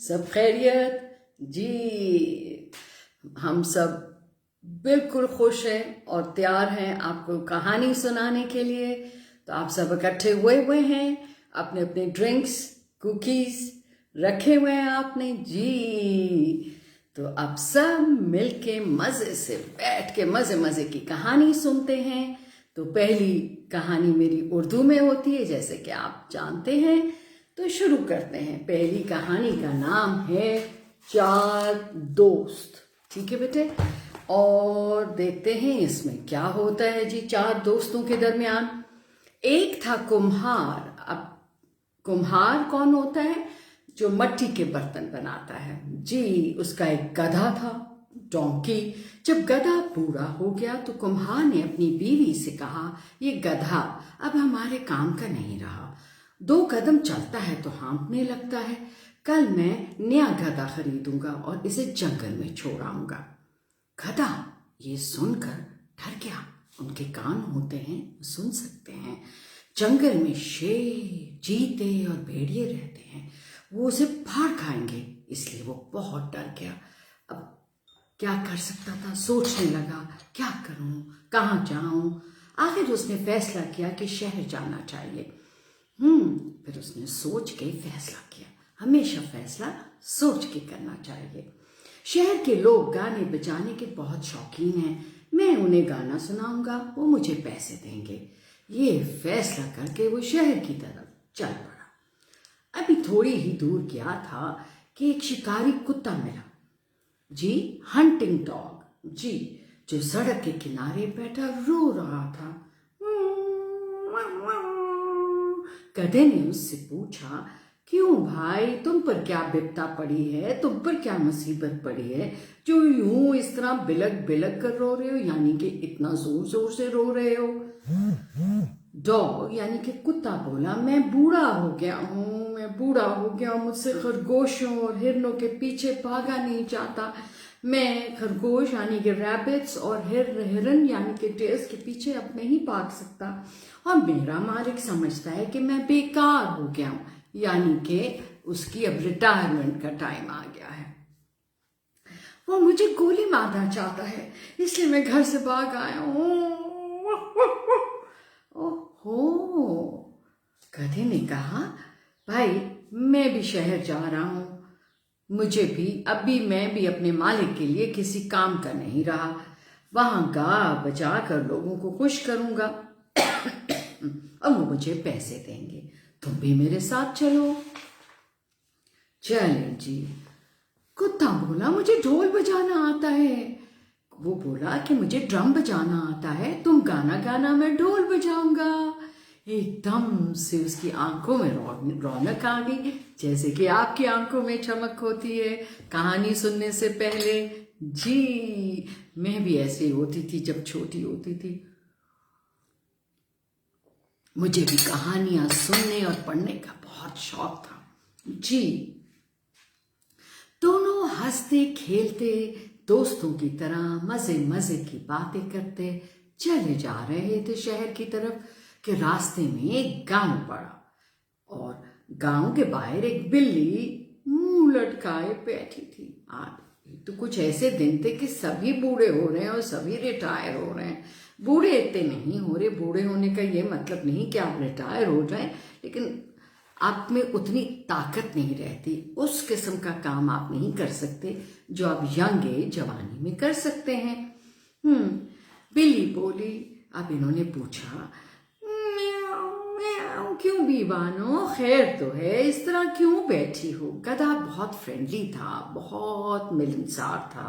सब खैरियत जी। हम सब बिल्कुल खुश हैं और तैयार हैं आपको कहानी सुनाने के लिए। तो आप सब इकट्ठे हुए हैं, अपने अपने ड्रिंक्स कुकीज़ रखे हुए हैं आपने जी। तो आप सब मिलके मज़े से बैठ के मज़े की कहानी सुनते हैं। तो पहली कहानी मेरी उर्दू में होती है, जैसे कि आप जानते हैं। तो शुरू करते हैं। पहली कहानी का नाम है चार दोस्त। ठीक है बेटे, और देखते हैं इसमें क्या होता है जी। चार दोस्तों के दरमियान एक था कुम्हार। अब कुम्हार कौन होता है? जो मिट्टी के बर्तन बनाता है जी। उसका एक गधा था, डोंकी। जब गधा बूढ़ा हो गया तो कुम्हार ने अपनी बीवी से कहा, ये गधा अब हमारे काम का नहीं रहा, 2 कदम चलता है तो हाँफने लगता है। कल मैं नया गधा खरीदूंगा और इसे जंगल में छोड़ आऊंगा। गधा ये सुनकर डर गया। उनके कान होते हैं, सुन सकते हैं। जंगल में शेर, चीते और भेड़िए रहते हैं, वो उसे फाड़ खाएंगे, इसलिए वो बहुत डर गया। अब क्या कर सकता था? सोचने लगा, क्या करूं, कहाँ जाऊं। आखिर उसने फैसला किया कि शहर जाना चाहिए। फिर उसने सोच के फैसला किया। हमेशा फैसला सोच के करना चाहिए। शहर के लोग गाने बजाने के बहुत शौकीन हैं, मैं उन्हें गाना सुनाऊंगा, वो मुझे पैसे देंगे। ये फैसला करके वो शहर की तरफ चल पड़ा। अभी थोड़ी ही दूर गया था कि एक शिकारी कुत्ता मिला जी, हंटिंग डॉग जी, जो सड़क के किनारे बैठा रो रहा था। गधे ने उससे पूछा, क्यों भाई, तुम पर क्या विपदा पड़ी है, तुम पर क्या मुसीबत पड़ी है जो यूं इस तरह बिलक बिलक कर रो रहे हो, यानी कि इतना जोर जोर से रो रहे हो? डॉग यानी कि कुत्ता बोला, मैं बूढ़ा हो गया हूँ, मुझसे खरगोशों और हिरनों के पीछे भागा नहीं जाता। मैं खरगोश यानी कि रैबिट्स और हिरन यानी कि डेयर्स के पीछे अब नहीं भाग सकता, और मेरा मालिक समझता है कि मैं बेकार हो गया हूँ, यानी कि उसकी अब रिटायरमेंट का टाइम आ गया है। वो मुझे गोली मारना चाहता है, इसलिए मैं घर से भाग आया हूँ। ओहो, गधे ने कहा, भाई मैं भी शहर जा रहा हूँ, मैं भी अपने मालिक के लिए किसी काम का नहीं रहा। वहां गा बजा कर लोगों को खुश करूंगा और वो मुझे पैसे देंगे। तुम भी मेरे साथ चलो। चलें जी। कुत्ता बोला, मुझे ढोल बजाना आता है। वो बोला कि मुझे ड्रम बजाना आता है, तुम गाना गाना, मैं ढोल बजाऊंगा। एकदम से उसकी आंखों में रौनक आ गई, जैसे कि आपकी आंखों में चमक होती है कहानी सुनने से पहले जी। मैं भी ऐसी होती थी जब छोटी होती थी। मुझे भी कहानियां सुनने और पढ़ने का बहुत शौक था जी। दोनों हंसते खेलते दोस्तों की तरह मजे की बातें करते चले जा रहे थे शहर की तरफ कि रास्ते में एक गांव पड़ा, और गांव के बाहर एक बिल्ली मुंह लटकाए बैठी थी। तो कुछ ऐसे दिन थे कि सभी बूढ़े हो रहे हैं और सभी रिटायर हो रहे हैं। बूढ़े इतने नहीं हो रहे, बूढ़े होने का ये मतलब नहीं कि आप रिटायर हो जाएं, लेकिन आप में उतनी ताकत नहीं रहती, उस किस्म का काम आप नहीं कर सकते जो आप यंग एज जवानी में कर सकते हैं। बिल्ली बोली। अब इन्होंने पूछा, क्यों बीवानो, खैर तो है, इस तरह क्यों बैठी हो? गधा बहुत फ्रेंडली था, बहुत मिलनसार था,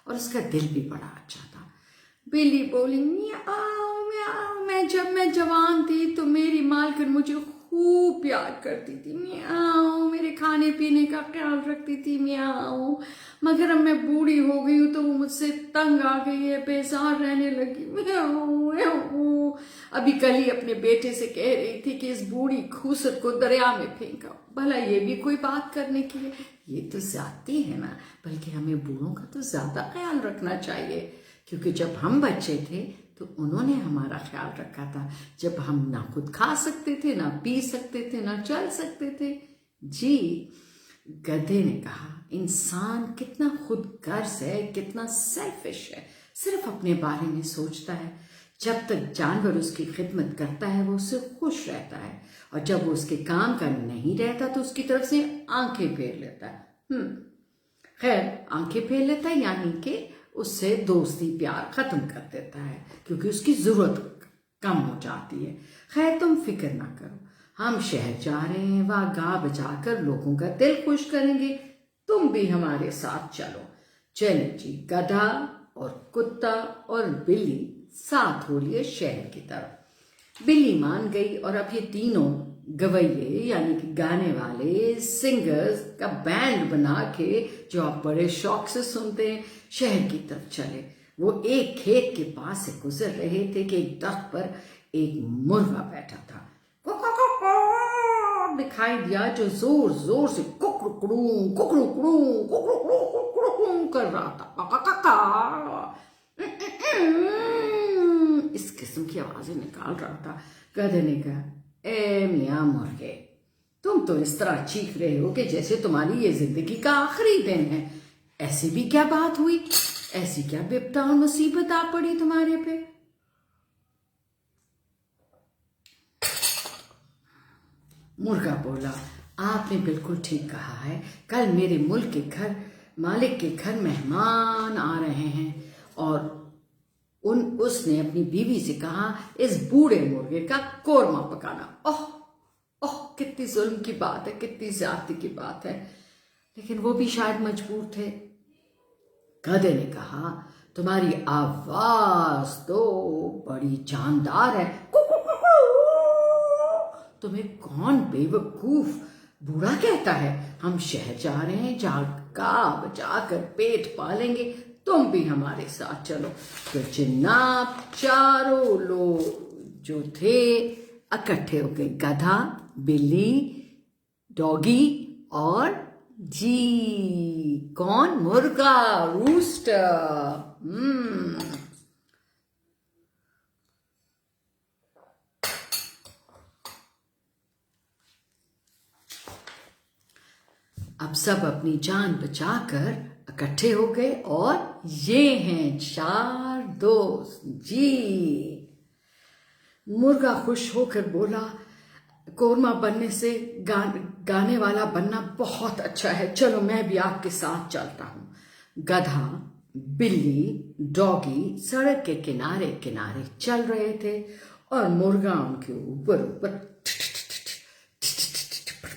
और उसका दिल भी बड़ा अच्छा था। बिल्ली बोली, म्याऊं म्याऊं, जब मैं जवान थी तो मेरी मालकिन मुझे खूब प्यार करती थी, म्याऊं, मेरे खाने पीने का ख्याल रखती थी, म्याऊं। मगर अब मैं बूढ़ी हो गई हूँ तो वो मुझसे तंग आ गई है, बेजार रहने लगी, म्याऊं म्याऊं। अभी कल ही अपने बेटे से कह रही थी कि इस बूढ़ी खूसट को दरिया में फेंका। भला ये भी कोई बात करने की है? ये तो ज्यादती है ना। बल्कि हमें बूढ़ों का तो ज्यादा ख्याल रखना चाहिए, क्योंकि जब हम बच्चे थे तो उन्होंने हमारा ख्याल रखा था जब हम ना खुद खा सकते थे, ना पी सकते थे, ना चल सकते थे। जी, गधे ने कहा, इंसान कितना खुदगर्ज है, कितना सेल्फिश है, सिर्फ अपने बारे में सोचता है। जब तक जानवर उसकी खिदमत करता है वो उससे खुश रहता है, और जब वो उसके काम का नहीं रहता तो उसकी तरफ से आंखें फेर लेता है। खैर, आंखें फेर लेता है यानी कि उससे दोस्ती प्यार खत्म कर देता है, क्योंकि उसकी जरूरत कम हो जाती है। खैर, तुम फिक्र ना करो, हम शहर जा रहे हैं, वहां गा बजाकर लोगों का दिल खुश करेंगे, तुम भी हमारे साथ चलो। चलो जी, गधा और कुत्ता और बिल्ली साथ हो लिए शहर की तरफ। बिल्ली मान गई और अब ये तीनों गवैये यानी कि गाने वाले सिंगर्स का बैंड बना के, जो आप बड़े शौक से सुनते हैं, शहर की तरफ चले। वो एक खेत के पास से गुजर रहे थे कि एक दरख्त पर एक मुर्गा बैठा था। दिखाई दिया, जो जोर जोर से कुकड़ू कर रहा था, इस किस्म की आवाजें निकाल रहा था। गधे ने कहा, ए मियां मुर्गे, तुम तो इस तरह चीख रहे हो कि जैसे तुम्हारी ये जिंदगी का आखिरी दिन है। ऐसी भी क्या बात हुई? ऐसी क्या विपदा और मुसीबत आ पड़ी तुम्हारे पे? मुर्गा बोला, आपने बिल्कुल ठीक कहा है। कल मेरे मुल्क के घर मालिक के घर मेहमान आ रहे हैं, और उसने अपनी बीवी से कहा, इस बूढ़े मुर्गे का कोरमा पकाना। ओह ओह, कितनी जुल्म की बात है, कितनी ज्यादती की बात है। लेकिन वो भी शायद मजबूर थे। गधे ने कहा, तुम्हारी आवाज तो बड़ी जानदार है, तुम्हें कौन बेवकूफ बूढ़ा कहता है? हम शहर जा रहे हैं, जहाँ बजाकर पेट पालेंगे, तुम भी हमारे साथ चलो। तो जनाब चारों लोग जो थे इकट्ठे हो गए, गधा, बिल्ली, डॉगी और जी कौन, मुर्गा, रूस्टर। अब सब अपनी जान बचाकर इकट्ठे हो गए, और ये हैं 4 दोस्त। जी, मुर्गा खुश होकर बोला, कोरमा बनने से गाने वाला बनना बहुत अच्छा है, चलो मैं भी आपके साथ चलता हूँ। गधा, बिल्ली, डॉगी सड़क के किनारे किनारे चल रहे थे, और मुर्गा उनके ऊपर ऊपर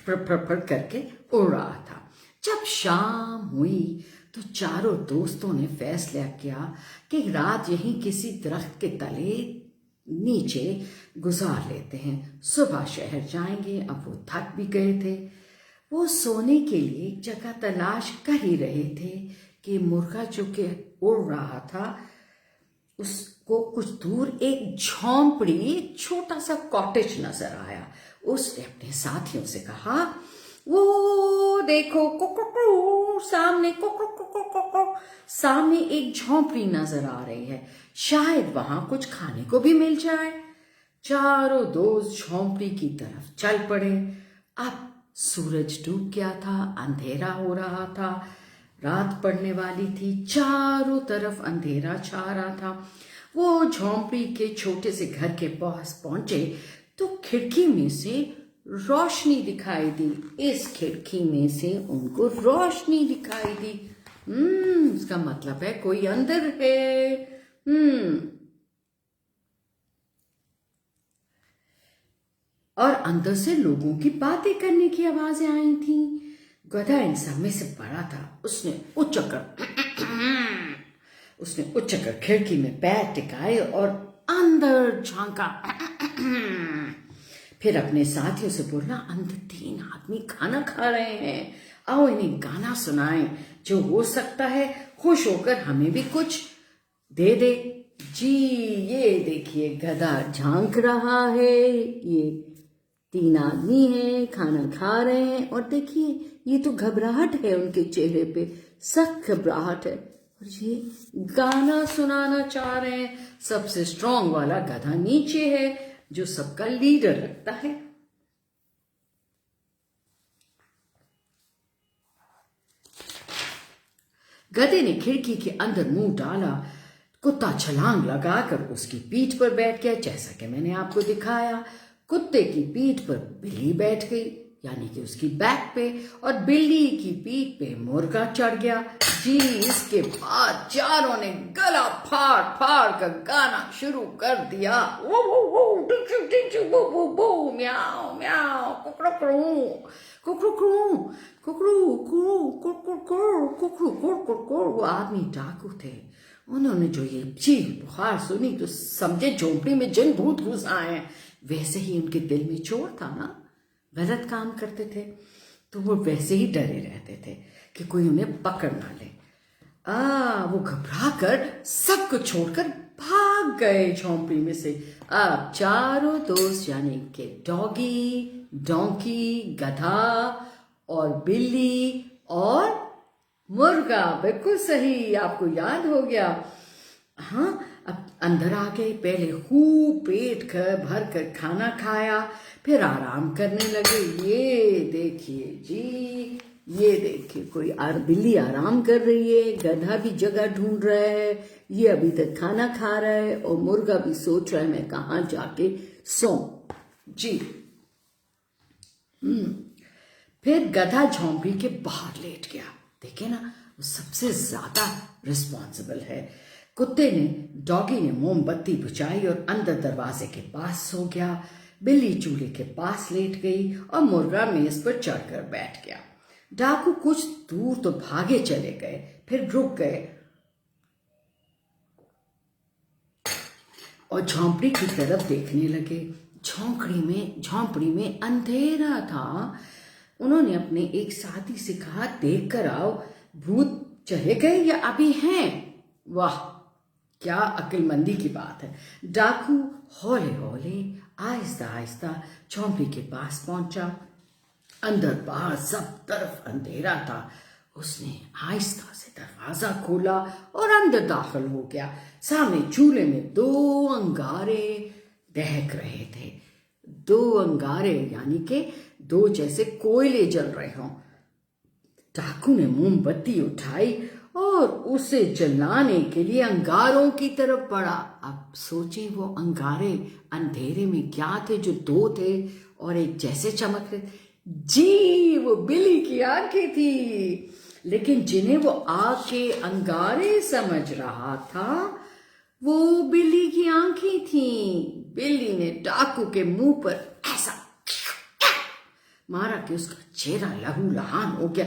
फर करके उड़ रहा था। जब शाम हुई तो चारों दोस्तों ने फैसला किया कि रात यहीं किसी दरख्त के तले नीचे गुजार लेते हैं, सुबह शहर जाएंगे। अब वो थक भी गए थे, वो सोने के लिए एक जगह तलाश कर ही रहे थे कि मुर्गा जो कि उड़ रहा था, उसको कुछ दूर एक झोंपड़ी, एक छोटा सा कॉटेज नजर आया। उसने अपने साथियों से कहा, वो देखो सामने सामने एक झोंपड़ी नजर आ रही है, शायद वहां कुछ खाने को भी मिल जाए। चारों दोस्त झोंपड़ी की तरफ चल पड़े। अब सूरज डूब गया था, अंधेरा हो रहा था, रात पड़ने वाली थी, चारों तरफ अंधेरा छा रहा था। वो झोंपड़ी के छोटे से घर के पास पहुंचे तो खिड़की में से रोशनी दिखाई दी। इस खिड़की में से उनको रोशनी दिखाई दी। इसका मतलब है कोई अंदर है। और अंदर से लोगों की बातें करने की आवाजें आई थी। गधा इन सब में से बड़ा था। उसने उच्चकर खिड़की में पैर टिकाए और अंदर झांका। फिर अपने साथियों से बोला, अंदर 3 आदमी खाना खा रहे हैं, आओ इन्हें गाना सुनाएं, जो हो सकता है खुश होकर हमें भी कुछ दे दे। जी, ये देखिए, गधा झांक रहा है, ये 3 आदमी हैं, खाना खा रहे हैं, और देखिए ये तो घबराहट है उनके चेहरे पे, सख्त घबराहट है। और ये गाना सुनाना चाह रहे हैं। सबसे स्ट्रांग वाला गधा नीचे है जो सबका लीडर लगता है। गधे ने खिड़की के अंदर मुंह डाला। कुत्ता छलांग लगाकर उसकी पीठ पर बैठ गया। जैसा कि मैंने आपको दिखाया, कुत्ते की पीठ पर बिल्ली बैठ गई, यानी कि उसकी बैक पे, और बिल्ली की पीठ पे मुर्गा चढ़ गया। जी, इसके बाद चारों ने गला फाड़ फाड़ कर गाना शुरू कर दिया। वो टिचू टिचू वो वो म्याओ म्याओ कुकड़ू कुकड़ू कुकड़ू कुकड़ू कुकड़ू। वो आदमी डाकू थे। उन्होंने जो ये चीख पुकार सुनी तो समझे झोंपड़ी में जिन भूत घुस आए हैं। वैसे ही उनके दिल में चोर था ना, गलत काम करते थे, तो वो वैसे ही डरे रहते थे कि कोई उन्हें पकड़ ना ले। वो घबरा कर सब कुछ छोड़कर भाग गए झोंपड़ी में से। अब चारों दोस्त यानी कि डॉगी, डोंकी, गधा और बिल्ली और मुर्गा, बिल्कुल सही, आपको याद हो गया। हाँ, अब अंदर आ गए। पहले खूब पेट भर कर खाना खाया, फिर आराम करने लगे। ये देखिए जी, ये देखिए, कोई बिल्ली आराम कर रही है, गधा भी जगह ढूंढ रहा है, ये अभी तक खाना खा रहा है, और मुर्गा भी सोच रहा है मैं कहाँ जाके सोऊं जी। फिर गधा झोंपड़ी के बाहर लेट गया। देखे ना, वो सबसे ज्यादा रिस्पॉन्सिबल है। कुत्ते ने, डॉगी ने मोमबत्ती बुझाई और अंदर दरवाजे के पास सो गया। बिल्ली चूल्हे के पास लेट गई और मुर्गा मेज पर चढ़कर बैठ गया। डाकू कुछ दूर तो भागे चले गए, फिर रुक गए और झोंपड़ी की तरफ देखने लगे। झोंपड़ी में अंधेरा था। उन्होंने अपने एक साथी से कहा, देख कर आओ, भूत चले गए या अभी हैं? वाह, क्या अक्लमंदी की बात है। डाकू हौले हौले, आहिस्ता आहिस्ता झोंपड़ी के पास पहुंचा। अंदर बाहर सब तरफ अंधेरा था। उसने आहिस्ता से दरवाजा खोला और अंदर दाखिल हो गया। सामने चूल्हे में 2 अंगारे दहक रहे थे। 2 अंगारे यानी कि 2 जैसे कोयले जल रहे हों। डाकू ने मोमबत्ती उठाई और उसे जलाने के लिए अंगारों की तरफ बढ़ा। अब सोचे, वो अंगारे अंधेरे में क्या थे जो 2 थे और एक जैसे चमक रहे? जी, वो बिल्ली की आंखें थी। लेकिन जिन्हें वो आग के अंगारे समझ रहा था, वो बिल्ली की आंखें थीं। बिल्ली ने डाकू के मुंह पर ऐसा मारा कि उसका चेहरा लहूलुहान हो गया।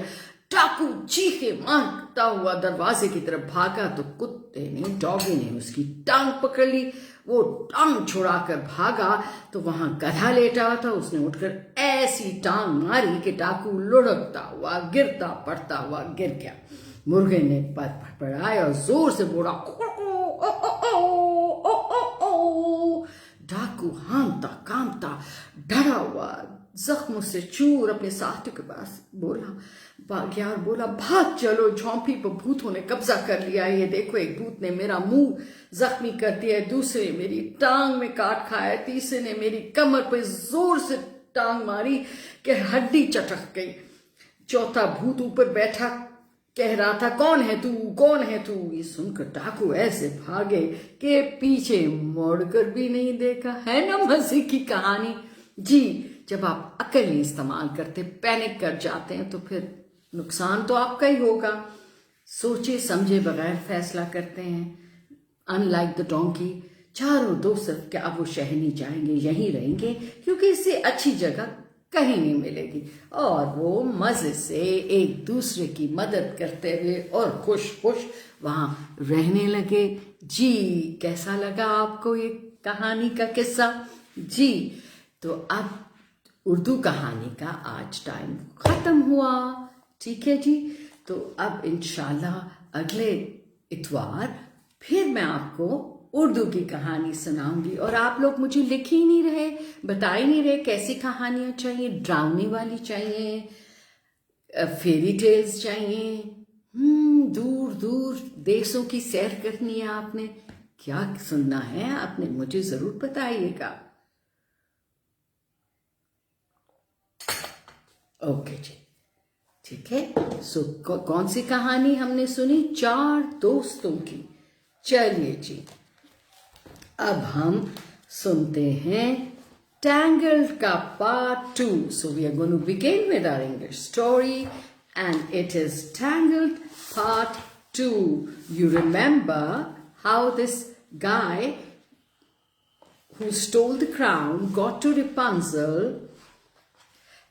डाकू चीखे मारता हुआ दरवाजे की तरफ भागा तो कुत्ते ने, डॉगी ने उसकी टांग पकड़ ली। वो टांग छुड़ाकर भागा तो वहां गधा लेटा हुआ था। उसने उठकर ऐसी टांग मारी कि डाकू लुढ़कता हुआ, गिरता पड़ता हुआ गिर गया। मुर्गे ने पड़ाया और जोर से बोला, डाकू हांफता कांपता डरा हुआ, जख्म से चूर अपने साथी के पास गया और बोला, भाग चलो, झोंपड़ी पर भूतों ने कब्जा कर लिया। ये देखो, एक भूत ने मेरा मुंह जख्मी कर दिया है, दूसरे ने मेरी टांग में काट खाया, तीसरे ने मेरी कमर पर जोर से टांग मारी कि हड्डी चटक गई। चौथा भूत ऊपर बैठा कह रहा था, कौन है तू, कौन है तू? ये सुनकर डाकू ऐसे भागे कि पीछे मुड़कर भी नहीं देखा। है ना मजे की कहानी जी। जब आप अकल नहीं इस्तेमाल करते, पैनिक कर जाते हैं, तो फिर नुकसान तो आपका ही होगा। सोचे समझे बगैर फैसला करते हैं। अनलाइक द डोंकी, चारों दोस्त सिर्फ क्या अब वो शहर नहीं जाएंगे, यहीं रहेंगे, क्योंकि इससे अच्छी जगह कहीं नहीं मिलेगी। और वो मजे से एक दूसरे की मदद करते हुए और खुश खुश वहां रहने लगे जी। कैसा लगा आपको ये कहानी का किस्सा जी? तो अब उर्दू कहानी का आज टाइम खत्म हुआ, ठीक है जी। तो अब इंशाल्लाह अगले इतवार फिर मैं आपको उर्दू की कहानी सुनाऊंगी। और आप लोग मुझे लिख ही नहीं रहे, बता ही नहीं रहे कैसी कहानियां चाहिए। ड्रामे वाली चाहिए, फेरी टेल्स चाहिए, दूर दूर देशों की सैर करनी है आपने, क्या सुनना है आपने, मुझे जरूर बताइएगा। ओके जी, ठीक है। सो कौन सी कहानी हमने सुनी? 4 दोस्तों की। चलिए जी, अब हम सुनते हैं Tangled का part 2. So we are going to begin with our English story, and it is Tangled part 2. You remember how this guy who stole the crown got to Rapunzel,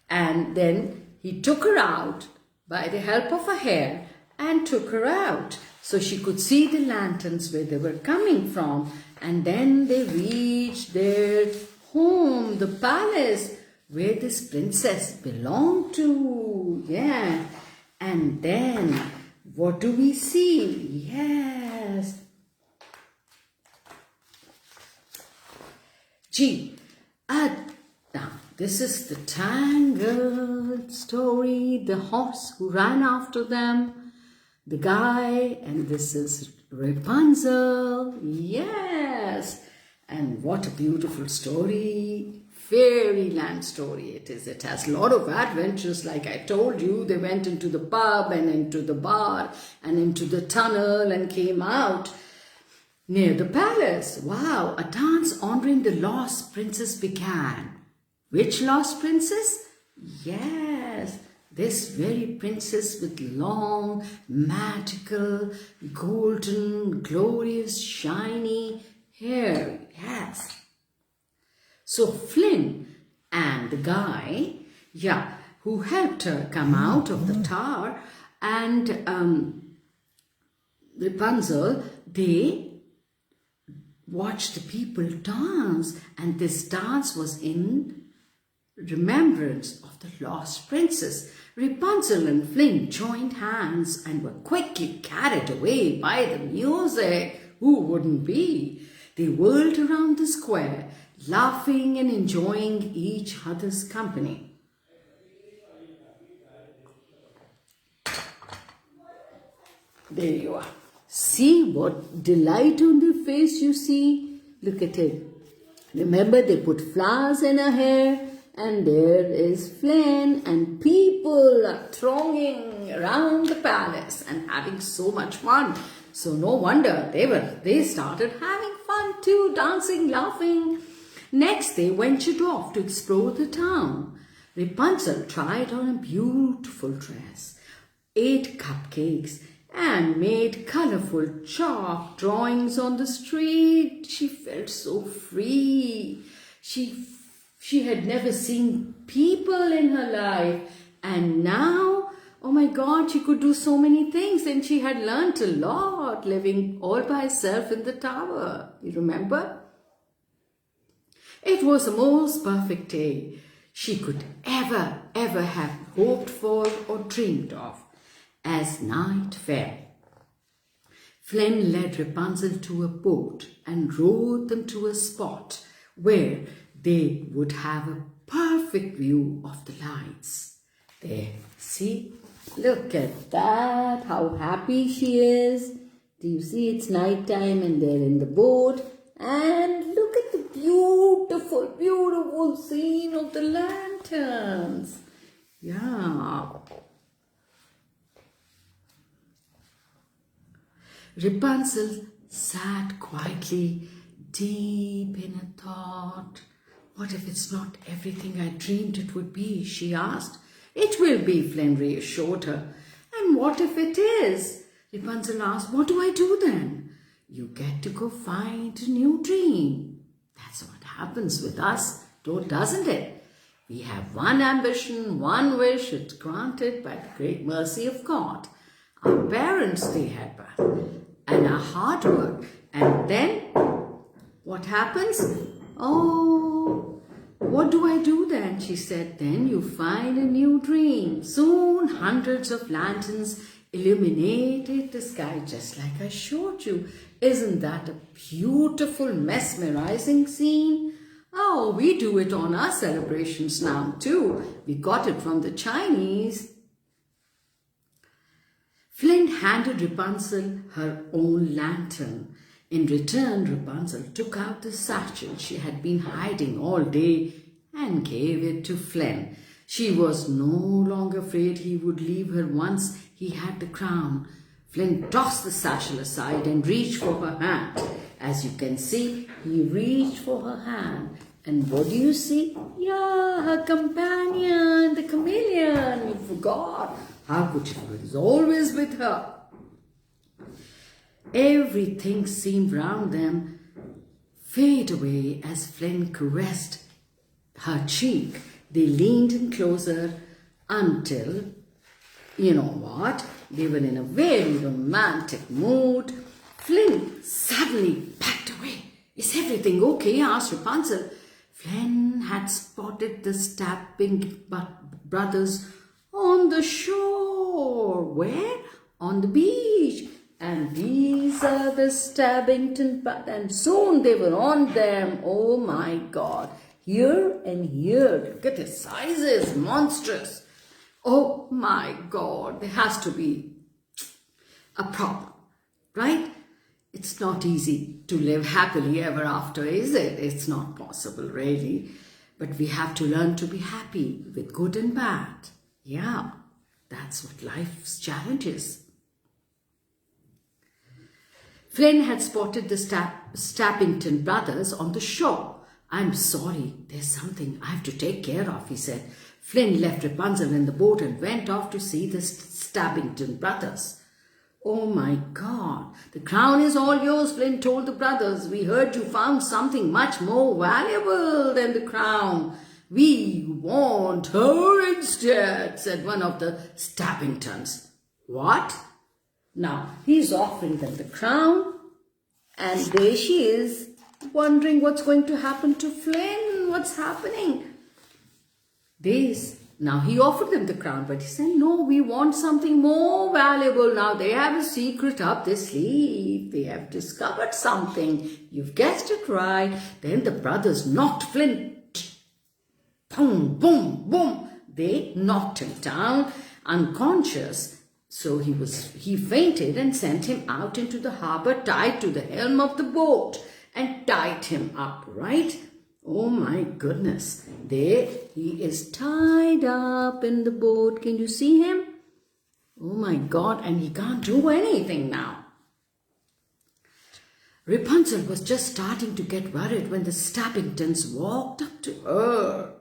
and then he took her out by the help of a hair and took her out so she could see the lanterns where they were coming from, and then they reached their home, the palace where this princess belonged to. Yeah. And then what do we see? Yes. Gee, now this is the Tangled story, the horse who ran after them, the guy, and this is Rapunzel. Yes. And what a beautiful story, fairyland story it is. It has a lot of adventures, like I told you. They went into the pub and into the bar and into the tunnel and came out near the palace. Wow, a dance honoring the lost princess began. Which lost princess? Yes, this very princess with long, magical, golden, glorious, shiny hair. Yes. So Flynn and the guy, who helped her come out of the tower, and Rapunzel, they watched the people dance, and this dance was in remembrance of the lost princess. Rapunzel and Flynn joined hands and were quickly carried away by the music. Who wouldn't be? They whirled around the square, laughing and enjoying each other's company. There you are. See what delight on their face you see. Look at it. Remember, they put flowers in her hair, and there is Flynn, and people are thronging around the palace and having so much fun. So no wonder they started having fun too, dancing, laughing. Next, they ventured off to explore the town. Rapunzel tried on a beautiful dress, ate cupcakes, and made colorful chalk drawings on the street. She felt so free. She had never seen people in her life, and now, oh my God, she could do so many things, and she had learnt a lot living all by herself in the tower. You remember? It was the most perfect day she could ever have hoped for or dreamed of. As night fell, Flynn led Rapunzel to a boat and rowed them to a spot where they would have a perfect view of the lights. There, see? Look at that, how happy she is. Do you see? It's night time and they're in the boat. And look at the beautiful, beautiful scene of the lanterns. Yeah. Rapunzel sat quietly, deep in a thought. What if it's not everything I dreamed it would be? She asked. It will be, Flynn reassured her. And what if it is? Rapunzel asked. What do I do then? You get to go find a new dream. That's what happens with us, doesn't it? We have one ambition, one wish, it's granted by the great mercy of God. Our parents, they had one, and our hard work. And then, what happens? Oh, what do I do then? She said. Then you find a new dream. Soon, hundreds of lanterns illuminated the sky just like I showed you. Isn't that a beautiful, mesmerizing scene? Oh, we do it on our celebrations now too. We got it from the Chinese. Flynn handed Rapunzel her own lantern. In return, Rapunzel took out the satchel she had been hiding all day and gave it to Flynn. She was no longer afraid he would leave her once he had the crown. Flynn tossed the satchel aside and reached for her hand. As you can see, he reached for her hand. And what do you see? Yeah, her companion, the chameleon. You forgot. How could she? He was always with her. Everything seemed round them fade away as Flynn caressed her cheek. They leaned in closer until, you know what, they were in a very romantic mood. Flynn suddenly backed away. Is everything okay? Asked Rapunzel. Flynn had spotted the Stabbing brothers on the shore. Where? On the beach. And these are the Stabbington brothers. And soon they were on them. Oh my God. Here and here. Look at his sizes. Monstrous. Oh my God. There has to be a problem. Right? It's not easy to live happily ever after, is it? It's not possible, really. But we have to learn to be happy with good and bad. Yeah, that's what life's challenge is. Flynn had spotted the Stabbington brothers on the shore. I'm sorry, there's something I have to take care of, he said. Flynn left Rapunzel in the boat and went off to see the Stabbington brothers. Oh my God, the crown is all yours, Flynn told the brothers. We heard you found something much more valuable than the crown. We want her instead, said one of the Stabbingtons. What? Now, he's offering them the crown, and there she is, wondering what's going to happen to Flynn. What's happening? Now, he offered them the crown, but he said, no, we want something more valuable. Now, they have a secret up their sleeve. They have discovered something. You've guessed it right. Then the brothers knocked Flynn. Boom, boom, boom. They knocked him down, unconscious. So he fainted and sent him out into the harbor, tied to the helm of the boat and tied him up, right? Oh my goodness, there he is tied up in the boat. Can you see him? Oh my God, and he can't do anything now. Rapunzel was just starting to get worried when the Stabbingtons walked up to her.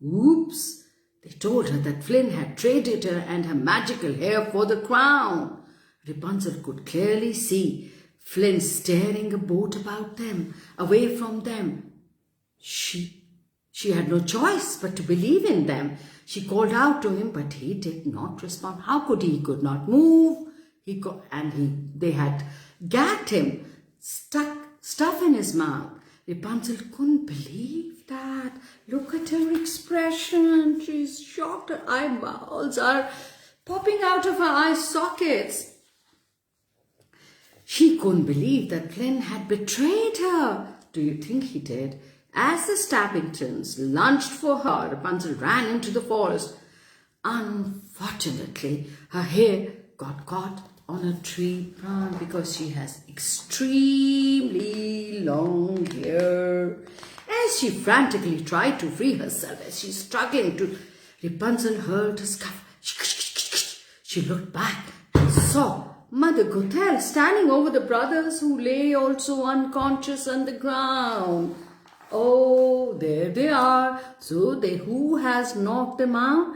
Oops, they told her that Flynn had traded her and her magical hair for the crown. Rapunzel could clearly see Flynn steering a boat about them, away from them. She had no choice but to believe in them. She called out to him, but he did not respond. How could he? He could not move. They had gagged him, stuck stuff in his mouth. Rapunzel couldn't believe that. Look at her expression. She's shocked. Her eyeballs are popping out of her eye sockets. She couldn't believe that Flynn had betrayed her. Do you think he did? As the Stabbingtons lunged for her, Rapunzel ran into the forest. Unfortunately, her hair got caught on a tree branch because she has extremely long hair. As she frantically tried to free herself, as she's struggling to, Rapunzel heard a scuff. She looked back and saw Mother Gothel standing over the brothers who lay also unconscious on the ground. Oh, there they are. So who has knocked them out?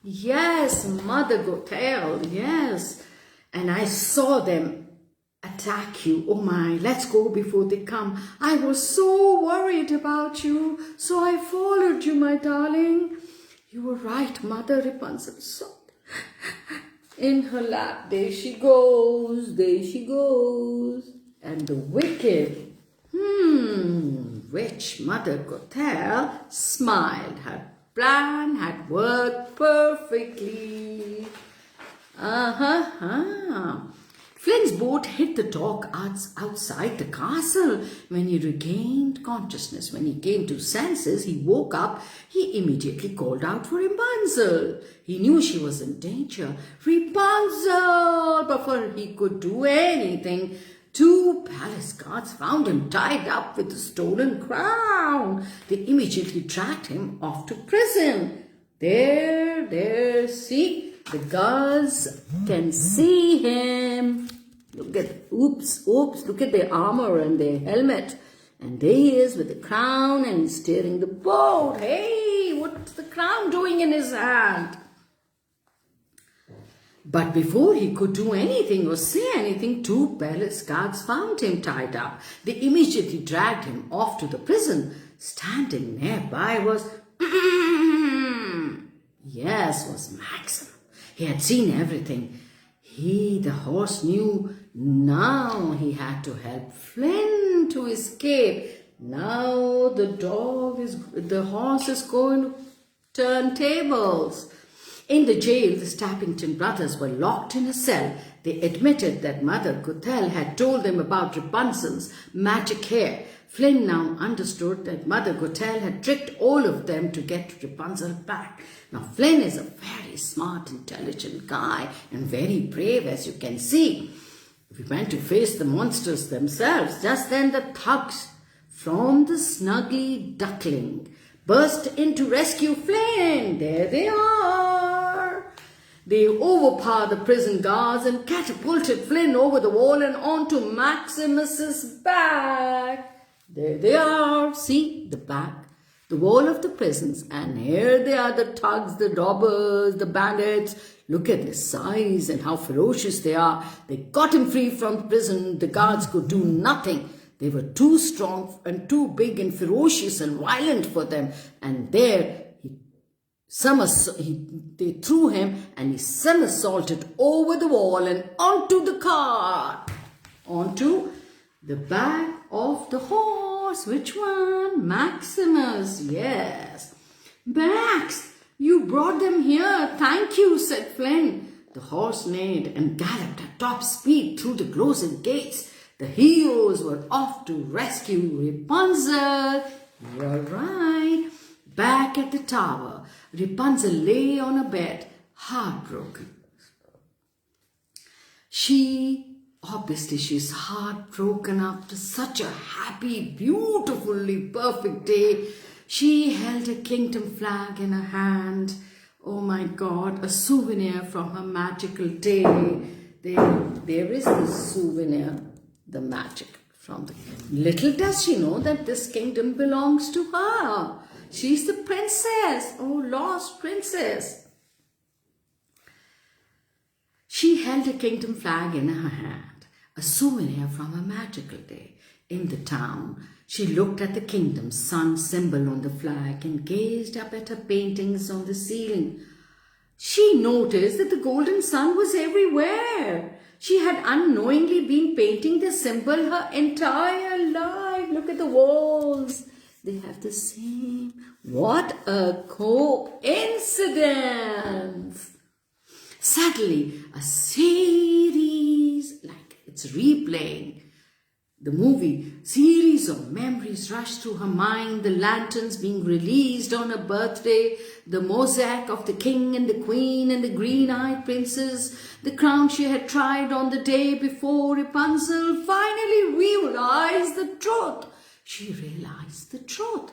Yes, Mother Gothel, yes. And I saw them attack you. Oh my, let's go before they come. I was so worried about you, so I followed you, my darling. You were right, Mother, Rapunzel sobbed. In her lap, there she goes, there she goes. And the wicked, witch Mother Gothel smiled. Her plan had worked perfectly. Flynn's boat hit the dock outside the castle. When he regained consciousness, when he came to senses, he woke up. He immediately called out for Rapunzel. He knew she was in danger. Rapunzel! Before he could do anything, 2 palace guards found him tied up with the stolen crown. They immediately dragged him off to prison. There, see? The guards can see him. Look at, look at their armor and their helmet. And there he is with the crown and he's steering the boat. Hey, what's the crown doing in his hand? But before he could do anything or say anything, 2 palace guards found him tied up. They immediately dragged him off to the prison. Standing nearby was Maxim. He had seen everything. The horse knew now he had to help Flynn to escape. Now the horse is going to turn tables. In the jail, the Stappington brothers were locked in a cell. They admitted that Mother Gothel had told them about Rapunzel's magic hair. Flynn now understood that Mother Gothel had tricked all of them to get Rapunzel back. Now, Flynn is a very smart, intelligent guy and very brave, as you can see. We went to face the monsters themselves. Just then the thugs from the Snuggly Duckling burst in to rescue Flynn. There they are. They overpowered the prison guards and catapulted Flynn over the wall and onto Maximus's back. There they are. See the back, the wall of the prisons. And here they are, the thugs, the robbers, the bandits. Look at their size and how ferocious they are. They got him free from prison. The guards could do nothing. They were too strong and too big and ferocious and violent for them. And there they threw him and he somersaulted over the wall and onto the cart. Onto the back of the horse. Which one? Maximus. Yes. Max, you brought them here. Thank you, said Flynn. The horse neighed and galloped at top speed through the closing gates. The heroes were off to rescue Rapunzel. You're right. Back at the tower, Rapunzel lay on a bed, heartbroken. She's heartbroken after such a happy, beautifully perfect day. She held a kingdom flag in her hand. Oh my God, a souvenir from her magical day. There is this souvenir, the magic from the... Little does she know that this kingdom belongs to her. She's the princess. Oh, lost princess. She held a kingdom flag in her hand, a souvenir from a magical day. In the town, she looked at the kingdom's sun symbol on the flag and gazed up at her paintings on the ceiling. She noticed that the golden sun was everywhere. She had unknowingly been painting the symbol her entire life. Look at the walls. They have the same. What a coincidence. Suddenly, a series, like it's replaying the movie, series of memories rushed through her mind. The lanterns being released on her birthday, the mosaic of the king and the queen and the green-eyed princess, the crown she had tried on the day before. Rapunzel finally realized the truth. She realized the truth.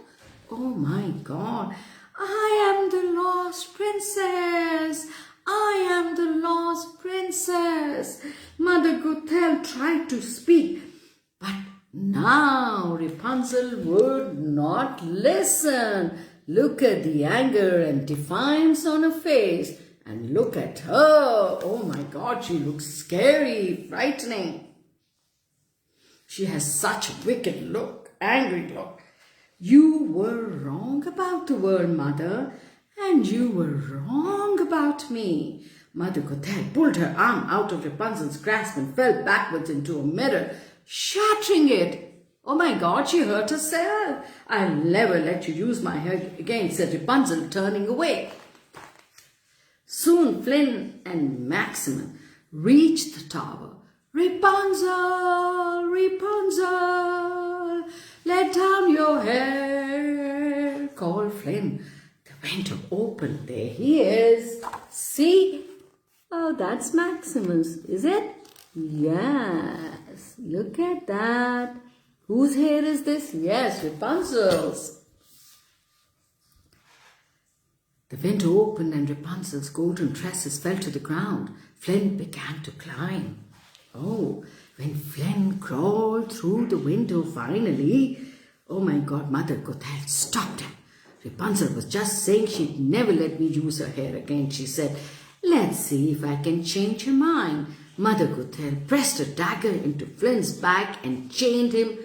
Oh my God, I am the lost princess. I am the lost princess. Mother Gothel tried to speak, but now Rapunzel would not listen. Look at the anger and defiance on her face. And look at her. Oh my God, she looks scary, frightening. She has such a wicked look, angry look. You were wrong about the world, Mother. And you were wrong about me. Mother Gothel pulled her arm out of Rapunzel's grasp and fell backwards into a mirror, shattering it. Oh my God, she hurt herself. I'll never let you use my hair again, said Rapunzel, turning away. Soon Flynn and Maximin reached the tower. Rapunzel, Rapunzel, let down your hair, called Flynn. The window opened. There he is. See? Oh, that's Maximus, is it? Yes. Look at that. Whose hair is this? Yes, Rapunzel's. The window opened and Rapunzel's golden tresses fell to the ground. Flynn began to climb. Oh, when Flynn crawled through the window finally, oh my God, Mother Gothel stopped him. Rapunzel was just saying she'd never let me use her hair again. She said, let's see if I can change her mind. Mother Gothel pressed a dagger into Flynn's back and chained him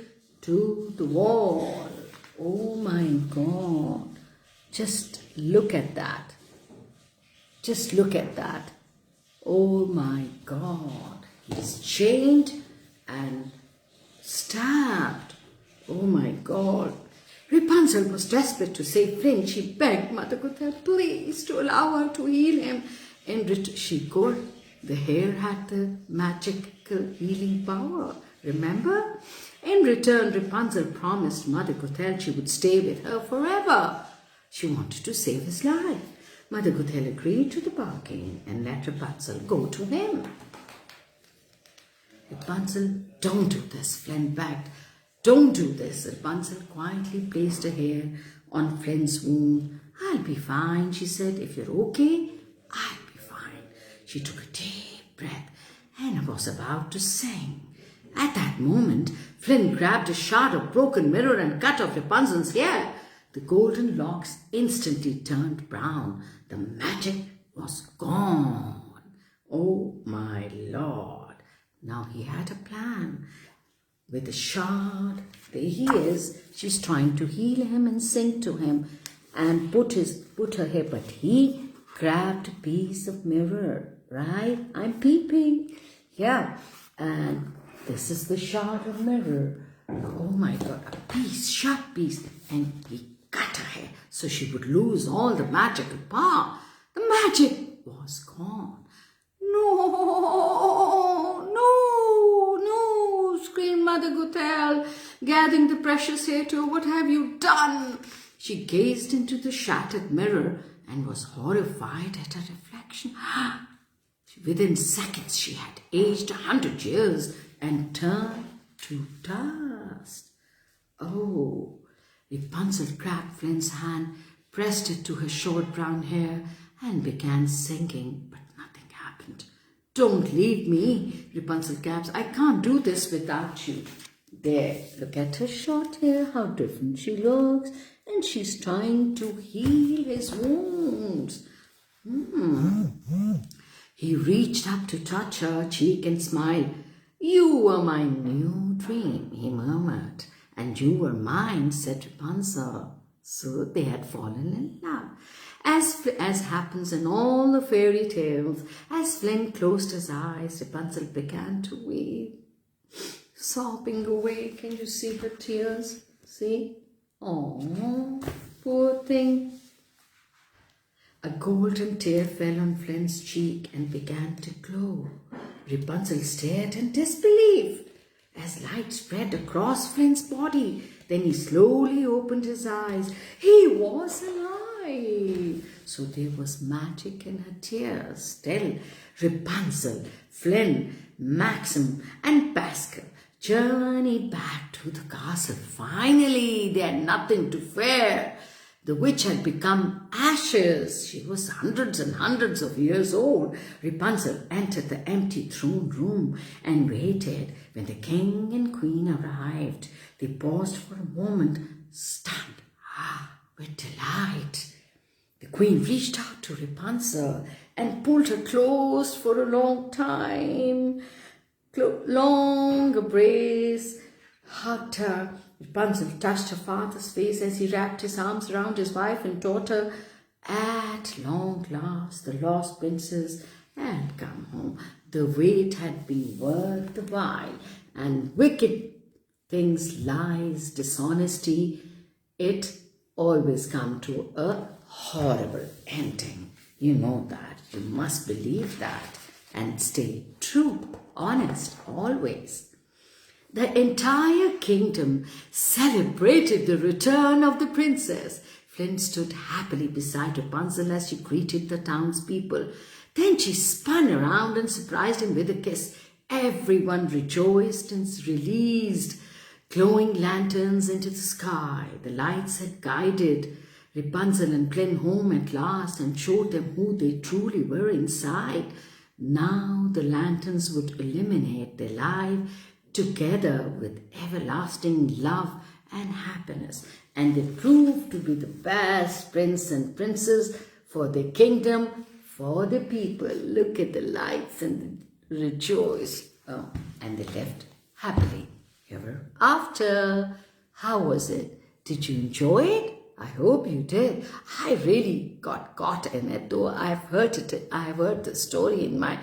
to the wall. Oh my God. Just look at that. Just look at that. Oh my God. He's chained and stabbed. Oh my God. Rapunzel was desperate to save Flynn. She begged Mother Gothel, please, to allow her to heal him. And she could. The hair had the magical healing power. Remember? In return, Rapunzel promised Mother Gothel she would stay with her forever. She wanted to save his life. Mother Gothel agreed to the bargain and let Rapunzel go to him. Rapunzel, don't do this, Flynn begged. Don't do this. Rapunzel quietly placed her hair on Flynn's wound. I'll be fine, she said. If you're okay, I'll be fine. She took a deep breath and was about to sing. At that moment, Flynn grabbed a sharp broken mirror and cut off Rapunzel's hair. The golden locks instantly turned brown. The magic was gone. Oh my Lord. Now he had a plan. With a shard, there he is. She's trying to heal him and sing to him and put her hair. But he grabbed a piece of mirror, right? I'm peeping. Yeah. And this is the shard of mirror. Oh my God, a piece, sharp piece. And he cut her hair so she would lose all the magical power. The magic was gone. No, no, no, screamed Mother Gothel, gathering the precious hair to her. What have you done? She gazed into the shattered mirror and was horrified at her reflection. Within seconds, she had aged 100 years and turned to dust. Oh, Rapunzel grabbed Flynn's hand, pressed it to her short brown hair, and began singing, but nothing happened. Don't leave me, Rapunzel gasped. I can't do this without you. There, look at her short hair, how different she looks, and she's trying to heal his wounds. He reached up to touch her cheek and smiled. You were my new dream, he murmured, and you were mine, said Rapunzel. So they had fallen in love. As happens in all the fairy tales, as Flynn closed his eyes, Rapunzel began to weep, sobbing away. Can you see her tears? See? Oh, poor thing. A golden tear fell on Flynn's cheek and began to glow. Rapunzel stared in disbelief as light spread across Flynn's body. Then he slowly opened his eyes. He was alive. So there was magic in her tears. Still, Rapunzel, Flynn, Maxim, and Pascal journeyed back to the castle. Finally, they had nothing to fear. The witch had become ashes. She was hundreds and hundreds of years old. Rapunzel entered the empty throne room and waited. When the king and queen arrived, they paused for a moment, stunned with delight. The queen reached out to Rapunzel and pulled her close for a long time. Long embrace, hugged her. Rapunzel touched her father's face as he wrapped his arms around his wife and daughter. At long last, the lost princess had come home. The wait had been worth the while, and wicked things, lies, dishonesty, it always come to a horrible ending. You know that. You must believe that. and stay true, honest, always. The entire kingdom celebrated the return of the princess. Flint stood happily beside Rapunzel as she greeted the townspeople. Then she spun around and surprised him with a kiss. Everyone rejoiced and released glowing lanterns into the sky. The lights had guided Rapunzel and Flynn home at last and showed them who they truly were inside. Now the lanterns would illuminate their life together with everlasting love and happiness. And they proved to be the best prince and princess for the kingdom, for the people. Look at the lights and rejoice. Oh, and they lived happily ever after. How was it? Did you enjoy it? I hope you did. I really got caught in it, though I've heard the story in my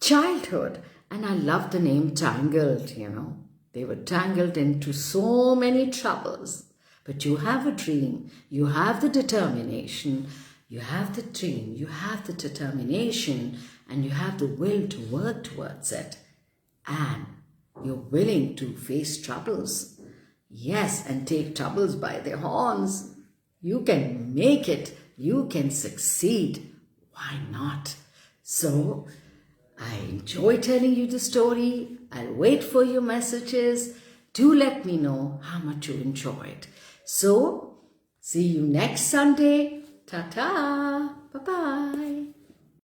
childhood, and I love the name Tangled, They were tangled into so many troubles. But you have a dream, you have the determination, you have the dream, you have the determination, and you have the will to work towards it. And you're willing to face troubles. Yes, and take troubles by their horns. You can make it. You can succeed. Why not? So, I enjoy telling you the story. I'll wait for your messages. Do let me know how much you enjoyed. So, see you next Sunday. Ta-ta. Bye-bye.